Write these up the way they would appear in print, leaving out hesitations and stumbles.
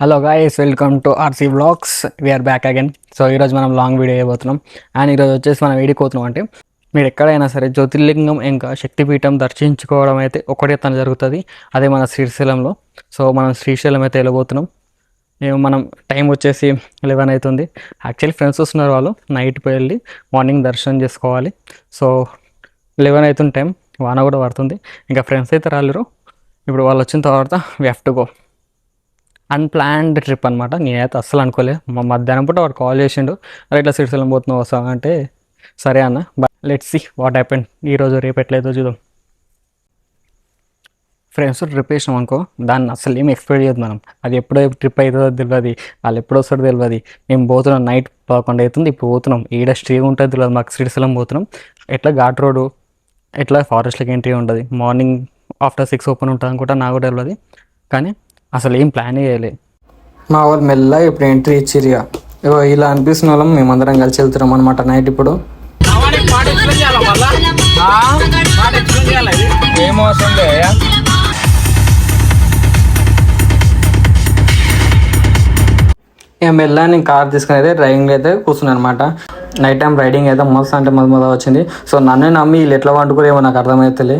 Hello guys, welcome to RC vlogs. We're back again. So ఈరోజు మనం long video చేయబోతున్నాం. And ఈరోజు వచ్చేసి మనం వేడిపోతున్నాం అంటే మీరు ఎక్కడైనా సరే జ్యోతిర్లింగం ఇంకా శక్తిపీఠం దర్శించుకోవడం అయితే ఒకటే తన జరుగుతుంది. అదే మన శ్రీశైలంలో. సో మనం శ్రీశైలం అయితే వెళ్ళబోతున్నాం. మనం టైం వచ్చేసి 11 అవుతుంది. యాక్చువల్లీ ఫ్రెండ్స్ వస్తున్నారు, వాళ్ళు నైట్ వెళ్ళి మార్నింగ్ దర్శనం చేసుకోవాలి. సో 11 అవుతుంది టైం, వాన కూడా పడుతుంది. ఇంకా ఫ్రెండ్స్ అయితే రాలేరు. ఇప్పుడు వాళ్ళు వచ్చిన తర్వాత we have to go. Unplanned trip అనమాట. నేనైతే అస్సలు అనుకోలేదు. మా మధ్యాహ్నం పూట వాడు కాల్ చేసిండు, అరే ఇట్లా శ్రీశైలం పోతున్నావు వస్తా అంటే సరే అన్న. But let's see what happen. ఈరోజు రేపు ఎట్లయితే చూద్దాం. ఫ్రెండ్స్ ట్రిప్ వేసినాం అనుకో, దాన్ని అసలు ఏమి ఎక్స్పెక్ట్ చేయదు మనం. అది ఎప్పుడో ట్రిప్ అవుతుందో తెలియదు, వాళ్ళు ఎప్పుడో వస్తాడో తెలియదు. మేము పోతున్నాం నైట్ 11 అవుతుంది, ఇప్పుడు పోతున్నాం. ఈడ స్టే ఉంటుంది తెలియదు మాకు. శ్రీశైలం పోతున్నాం. ఎట్లా ఘాట్ రోడ్డు, ఎట్లా ఫారెస్ట్లోకి ఎంట్రీ ఉంటుంది. మార్నింగ్ ఆఫ్టర్ 6 ఓపెన్ ఉంటుంది అనుకుంటా, నాకు కూడా తెలియదు. కానీ అసలు ఏం ప్లాన్ చేయలే. మా వాళ్ళు మెల్లగా ఇప్పుడు ఎంట్రీ ఇచ్చిరిగా. ఇలా అనిపిస్తున్న వాళ్ళం మేమందరం కలిసి వెళ్తున్నాం అనమాట నైట్. ఇప్పుడు ఇక మెల్లగా నేను కార్ తీసుకుని అయితే డ్రైవింగ్ అయితే కూర్చున్నాను అనమాట. నైట్ టైం రైడింగ్ అయితే మస్తు అంటే మొదలు వచ్చింది. సో నన్నే నమ్మి వీళ్ళు ఎట్లా వండుకోరేమో నాకు అర్థమవుతలే.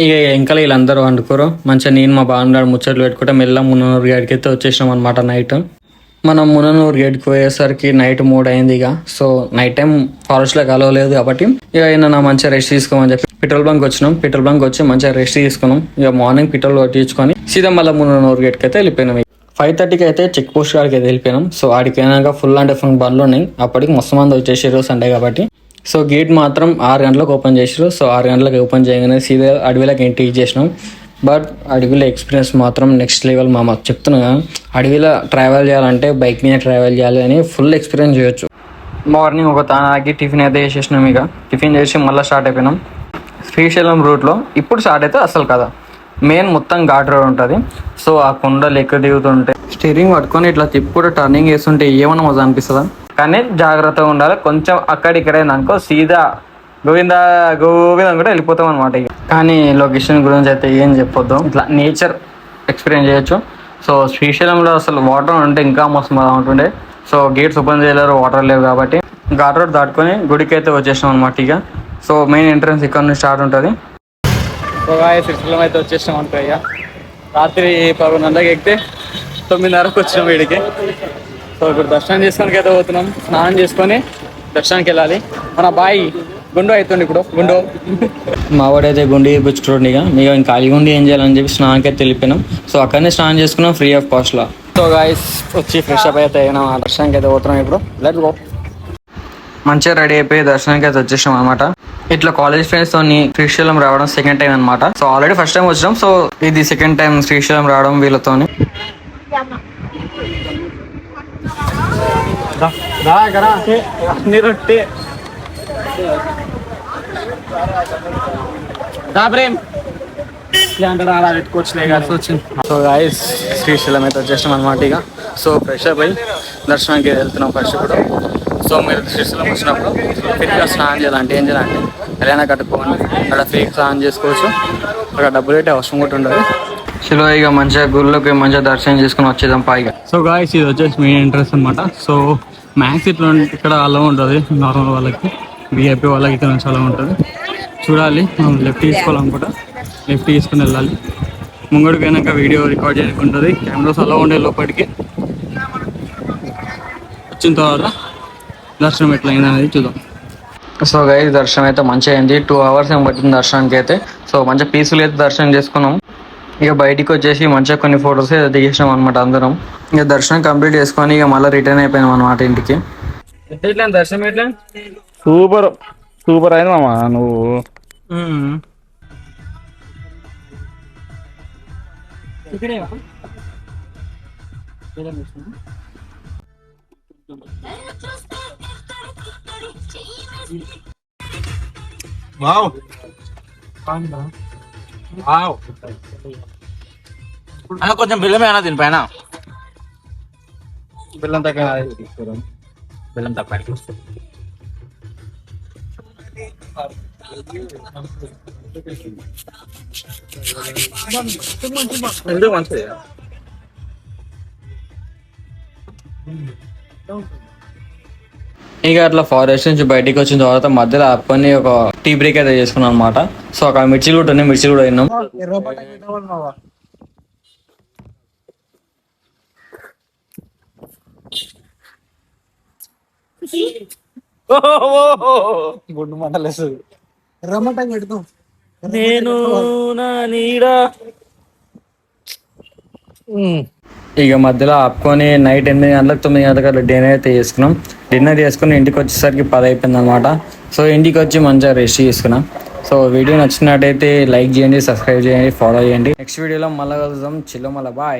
ఇక ఇంకా వీళ్ళందరూ వండుకోరు. మంచిగా నేను మా బాగున్నాడు ముచ్చట్లు పెట్టుకుంటే మెల్ల మున్ననూరు గేట్కి అయితే వచ్చేసినాం అనమాట నైట్. మనం మున్ననూరు గేట్కి పోయేసరికి నైట్ 3 అయింది. ఇక సో నైట్ టైం ఫారెస్ట్లో కలవలేదు కాబట్టి ఇక అయినా మంచిగా రెస్ట్ తీసుకోమని చెప్పి పెట్రోల్ బంక్ వచ్చినాం. పెట్రోల్ బంక్ వచ్చి మంచిగా రెస్ట్ తీసుకున్నాం. ఇక మార్నింగ్ పెట్రోల్ కొట్టించుకొని సీదా మళ్ళీ మున్ననూరు గేట్కి అయితే వెళ్ళిపోయినాం. 5:30కి అయితే చెక్ పోస్ట్ కాడికి అయితే వెళ్ళిపోయినాం. సో ఆడికి పోయినాక ఫుల్ అంటే ఫుల్ బండ్లు ఉన్నాయి. అప్పటికి మస్తు మంది వచ్చేసారు సండే కాబట్టి. సో గేట్ మాత్రం 6 గంటలకు ఓపెన్ చేసారు. సో 6 గంటలకు ఓపెన్ చేయగానే సీదా అడవిలోకి ఎంట్రీ చేసినాం. బట్ అడవిలో ఎక్స్పీరియన్స్ మాత్రం నెక్స్ట్ లెవెల్. మాకు చెప్తున్నా, అడవిలో ట్రావెల్ చేయాలంటే బైక్ మీద ట్రావెల్ చేయాలి అని ఫుల్ ఎక్స్పీరియన్స్ చేయొచ్చు. మార్నింగ్ ఒక తానాకి టిఫిన్ అయితే చేసేసినాం. ఇక టిఫిన్ చేసి మళ్ళీ స్టార్ట్ అయిపోయినాం శ్రీశైలం రూట్లో. ఇప్పుడు స్టార్ట్ అయితే అసలు కదా, మెయిన్ మొత్తం ఘాట్ రోడ్ ఉంటుంది. సో ఆ కొండలు ఎక్కువ దిగుతుంటే స్టీరింగ్ పట్టుకొని ఇట్లా తిప్పుడు టర్నింగ్ వేస్తుంటే ఏమన్నా మజా అనిపిస్తుందా. కానీ జాగ్రత్తగా ఉండాలి. కొంచెం అక్కడిక్కడైంది అనుకో సీదా గోవింద గోవింద కూడా వెళ్ళిపోతాం అనమాట. ఇక కానీ లొకేషన్ గురించి అయితే ఏం చెప్పొద్దు, ఇట్లా నేచర్ ఎక్స్పీరియన్స్ చేయొచ్చు. సో శ్రీశైలంలో అసలు వాటర్ ఉంటే ఇంకా మస్తు బాగా ఉంటుండే. సో గేట్స్ ఓపెన్ చేయలేరు, వాటర్ లేవు కాబట్టి ఘాట్ రోడ్ దాటుకొని గుడికి అయితే వచ్చేసాం అనమాట. ఇక సో మెయిన్ ఎంట్రన్స్ ఇక్కడ నుంచి స్టార్ట్ ఉంటుంది. శ్రీశైలం అయితే వచ్చేసాం అనుకో. ఇక రాత్రి 11 ఎక్కితే 9:30కు వచ్చినాం వీడికి. సో ఇప్పుడు దర్శనం చేసుకోనికి అయితే పోతున్నాం. స్నానం చేసుకొని దర్శనానికి వెళ్ళాలి. మన బాయ్ గుండు అవుతుంది ఇప్పుడు. గుండు మావాడైతే గుండు చేయించుకోండి. ఇక ఖాళీ గుండి ఏం చేయాలని చెప్పి స్నానానికి అయితే వెళ్ళిపోయినాం. సో అక్కడనే స్నానం చేసుకున్నాం ఫ్రీ ఆఫ్ కాస్ట్లో. సో గాయస్ వచ్చి ఫ్రెష్ అప్ అయితే అయినా దర్శనానికి అయితే పోతున్నాం. ఇప్పుడు లెట్స్ గో. మంచిగా రెడీ అయిపోయి దర్శనానికి అయితే వచ్చేసాం అనమాట. ఇట్లా కాలేజ్ ఫ్రెండ్స్ తోని శ్రీశైలం రావడం సెకండ్ టైం అనమాట. సో ఆల్రెడీ ఫస్ట్ టైం వచ్చినాం. సో ఇది సెకండ్ టైం శ్రీశైలం రావడం వీళ్ళతోని. సో గాయస్ శ్రీశైలం అయితే వచ్చేసాం అనమాట. ఇక సో ఫ్రెష్ అప్ అయ్యి దర్శనానికి వెళ్తున్నాం ఫస్ట్ ఇప్పుడు. సో మీరు శ్రీశైలం వచ్చినప్పుడు ఫ్రీగా స్నానం చేయాలంటే ఏం చేయాలంటే ఎలా కట్టుకోవాలి, అక్కడ ఫ్రీగా స్నానం చేసుకోవచ్చు. అక్కడ డబ్బులు అయితే అవసరం కూడా ఉండదు. చలో ఇక మంచిగా గుళ్ళకి మంచిగా దర్శనం చేసుకుని వచ్చేద్దాం పైగా. సో గాయస్ ఇది వచ్చేసి మెయిన్ ఎంట్రన్స్ అనమాట. సో మ్యాక్స్ ఇట్లా ఇక్కడ అలా ఉంటుంది. నార్మల్ వాళ్ళకి, విఐపీ వాళ్ళకి అయితే చాలా ఉంటుంది. చూడాలి, మనం లెఫ్ట్ తీసుకోవాలనుకుంటా. లెఫ్ట్ తీసుకుని వెళ్ళాలి. ముంగడికి అయినాక వీడియో రికార్డ్ చేయకుంటుంది. కెమెరాస్ అలా ఉండే లోపలికి. వచ్చిన తర్వాత దర్శనం ఎట్లా అయింది అనేది చూద్దాం. సో గైస్ దర్శనం అయితే మంచిగా అయింది. 2 hours ఏం పట్టింది దర్శనానికి అయితే. సో మంచిగా పీస్ఫుల్ అయితే దర్శనం చేసుకున్నాం. ఇక బయటికి వచ్చేసి మంచిగా కొన్ని ఫొటోస్ అయితే దిగేసినాం అనమాట అందరం. ఇక దర్శనం కంప్లీట్ చేసుకొని ఇక మళ్ళీ రిటర్న్ అయిపోయినాం అనమాట ఇంటికి. ఎట్లా దర్శనం ఎట్లా? సూపర్ సూపర్ అయింది మామ. నువ్వు వావ్ వావ్ అన్న కొంచెం బెల్లమే అన్న దీనిపైన. బెల్లం తగ్గ బెల్లం తక్కువ. ఎందుకు మంచిది. ఇక అట్లా ఫారెస్ట్ నుంచి బయటికి వచ్చిన తర్వాత మధ్యలో ఆపుకొని ఒక టీ బ్రేక్ అయితే చేసుకున్నాం అనమాట. సో అక్కడ మిర్చిలు కూడా ఉన్నాయి, మిర్చిలు కూడా తిన్నాం. గుడ్డు మంటలేసు నేను నా నీడా ఇక మధ్యలో ఆపుకొని నైట్ 8 గంటలకు 9 గంటలకు అట్లా డిన్నర్ అయితే చేసుకున్నాం. డిన్నర్ చేసుకుని ఇంటికి వచ్చేసరికి 10 అయిపోయింది అనమాట. సో ఇంటికి వచ్చి మంచిగా రెస్ట్ చేసుకున్నాం. సో వీడియో నచ్చినట్టయితే లైక్ చేయండి, సబ్స్క్రైబ్ చేయండి, ఫాలో చేయండి. నెక్స్ట్ వీడియోలో మళ్ళీ కలుద్దాం. చిల్లో మళ్ళీ బాయ్.